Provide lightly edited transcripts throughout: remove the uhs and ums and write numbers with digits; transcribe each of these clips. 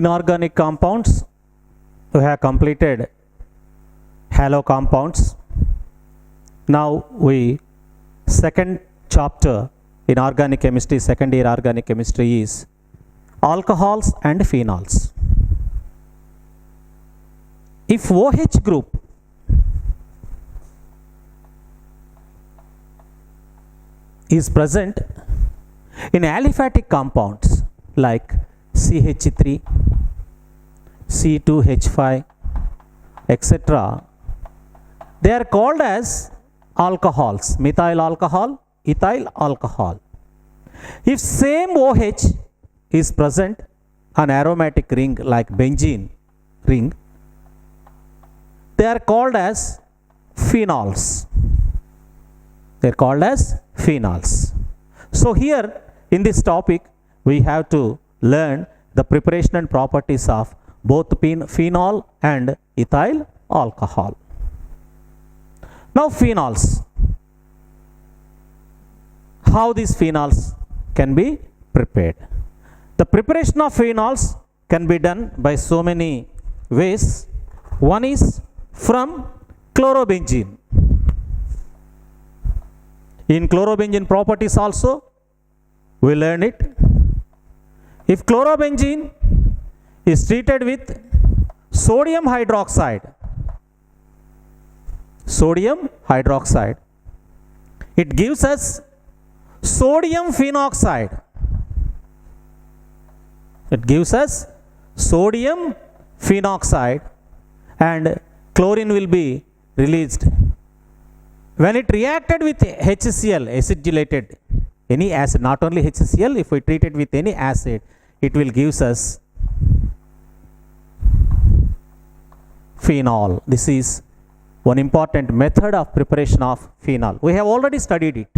Inorganic compounds, we have completed halo compounds. Now we second chapter in organic chemistry, second year organic chemistry is alcohols and phenols. If OH group is present in aliphatic compounds like CH3, C2H5, etc., they are called as alcohols, methyl alcohol, ethyl alcohol. If same OH is present an aromatic ring like benzene ring, they are called as phenols. They are called as phenols. So here in this topic we have to learn the preparation and properties of both phenol and ethyl alcohol. Now phenols. How these phenols can be prepared? The preparation of phenols can be done by so many ways. One is from chlorobenzene. In chlorobenzene properties also we learn it. If chlorobenzene is treated with sodium hydroxide, it gives us sodium phenoxide. It gives us sodium phenoxide and chlorine will be released. When it reacted with HCl, acidulated, any acid, not only HCl, if we treat it with any acid, it will gives us phenol. This is one important method of preparation of phenol. We have already studied it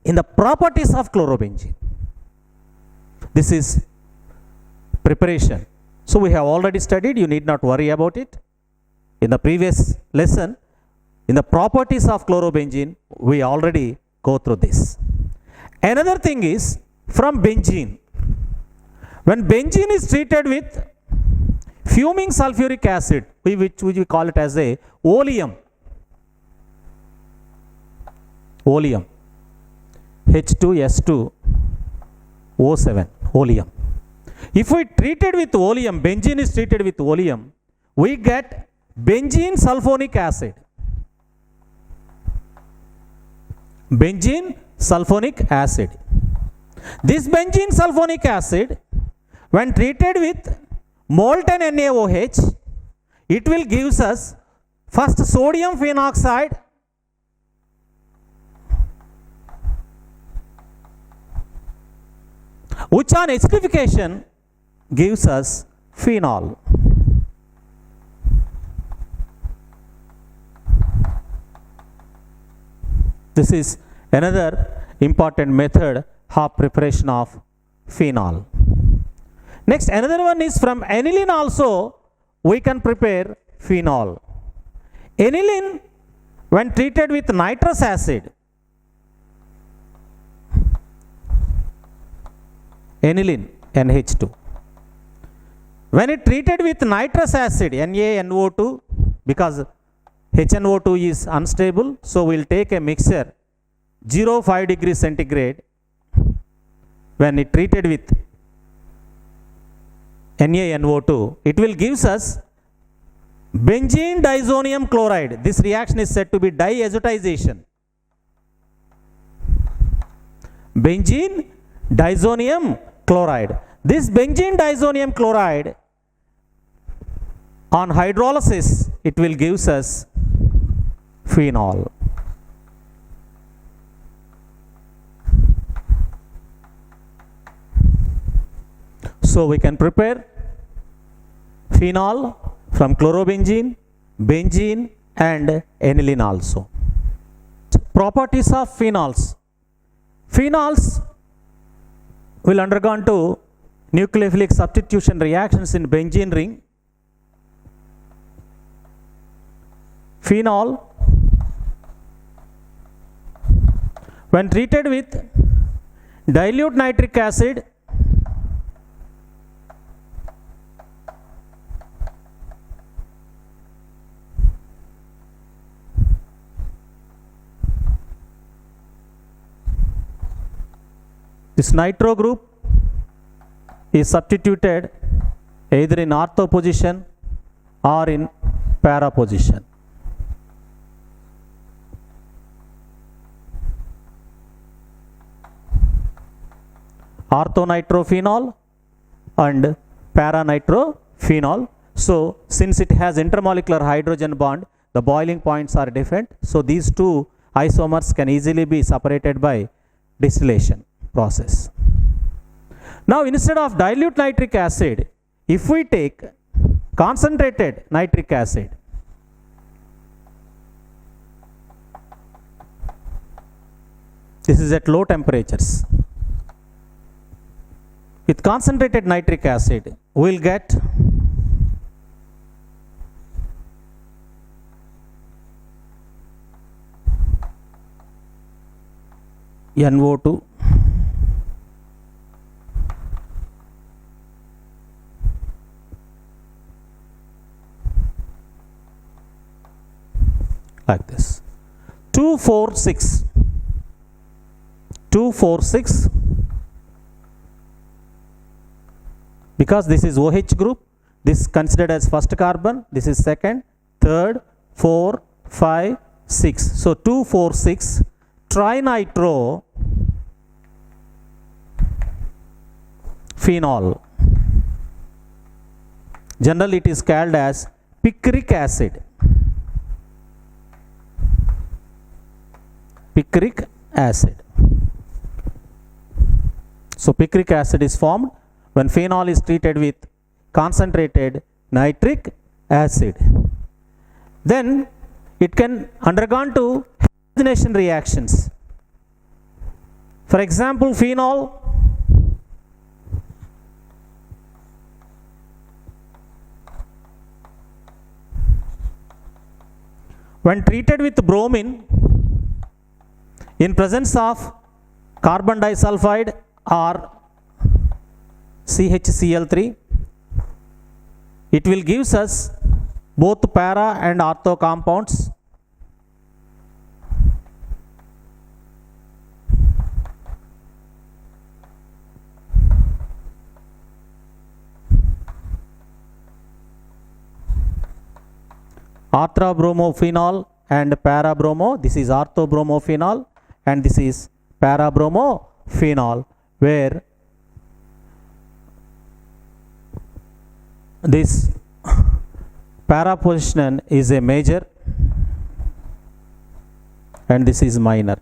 in the properties of chlorobenzene. This is preparation. So we have already studied, you need not worry about it. In the previous lesson, in the properties of chlorobenzene, we already go through this. Another thing is from benzene. When benzene is treated with fuming sulfuric acid, which we call it as a oleum. Oleum. H2S2O7. Oleum. If we treat it with oleum, benzene is treated with oleum, we get benzene sulfonic acid. Benzene sulfonic acid. This benzene sulfonic acid, when treated with molten NaOH, it will gives us first sodium phenoxide, which on acidification gives us phenol. This is another important method of preparation of phenol. Next, another one is from aniline also we can prepare phenol. Aniline, when treated with nitrous acid, aniline NH2, when it treated with nitrous acid NaNO2, because HNO2 is unstable, so we will take a mixture 0.5 degrees centigrade. When it treated with NaNO2, it will gives us benzene diazonium chloride. This reaction is said to be diazotization. Benzene diazonium chloride. This benzene diazonium chloride on hydrolysis, it will gives us phenol. So we can prepare phenol from chlorobenzene, benzene and aniline also. Properties of phenols. Phenols will undergo nucleophilic substitution reactions in benzene ring. Phenol, when treated with dilute nitric acid, This nitro group is substituted either in ortho position or in para position. Orthonitrophenol and paranitrophenol. So since it has intermolecular hydrogen bond, the boiling points are different. So these two isomers can easily be separated by distillation process. Now instead of dilute nitric acid, if we take concentrated nitric acid, this is at low temperatures. With concentrated nitric acid, we will get NO2 like this. 246 because this is OH group, this is considered as first carbon, this is second, third, 4, 5, 6. So 246 trinitro phenol. Generally it is called as picric acid. Picric acid. So picric acid is formed when phenol is treated with concentrated nitric acid. Then it can undergo to halogenation reactions. For example, phenol when treated with bromine in presence of carbon disulfide or CHCl3, it will give us both para and ortho compounds. Orthobromophenol and parabromo, this is orthobromophenol and this is parabromophenols, where this para position is a major and this is minor.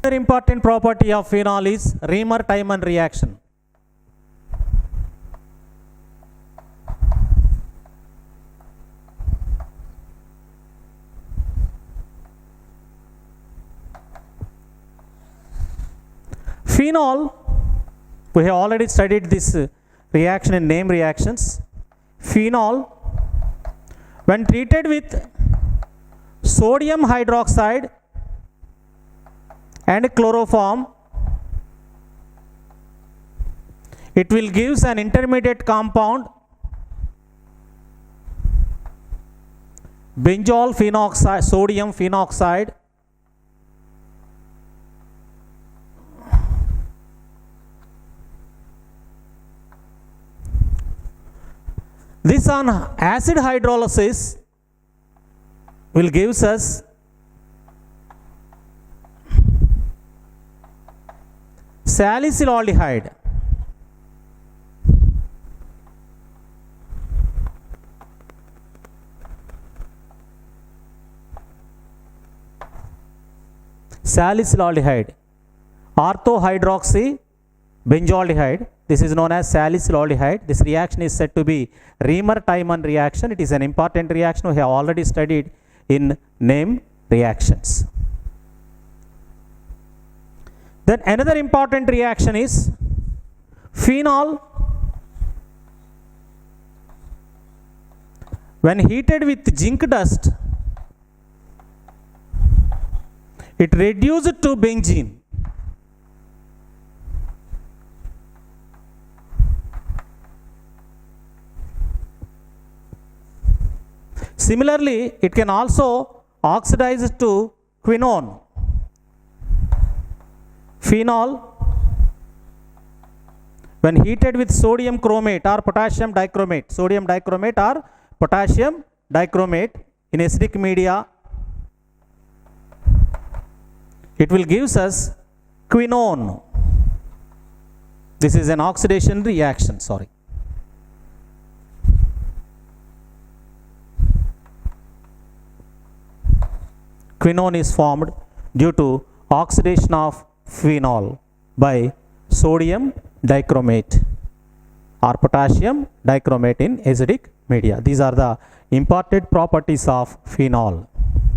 Another important property of phenol is Reamer-Tiemann reaction. Phenol, we have already studied this reaction in name reactions. Phenol, when treated with sodium hydroxide and chloroform, it will give an intermediate compound, benzol phenoxide, sodium phenoxide. This on acid hydrolysis will give us salicylaldehyde. Salicylaldehyde, orthohydroxy benzaldehyde. This is known as salicylaldehyde. This reaction is said to be Reamer-Tiemann reaction. It is an important reaction we have already studied in name reactions. Then another important reaction is phenol. When heated with zinc dust, it reduced to benzene. Similarly, it can also oxidizes to quinone. Phenol, when heated with sodium chromate or potassium dichromate, sodium dichromate or potassium dichromate in acidic media, it will gives us quinone. This is an oxidation reaction, sorry. Quinone is formed due to oxidation of phenol by sodium dichromate or potassium dichromate in acidic media. These are the important properties of phenol.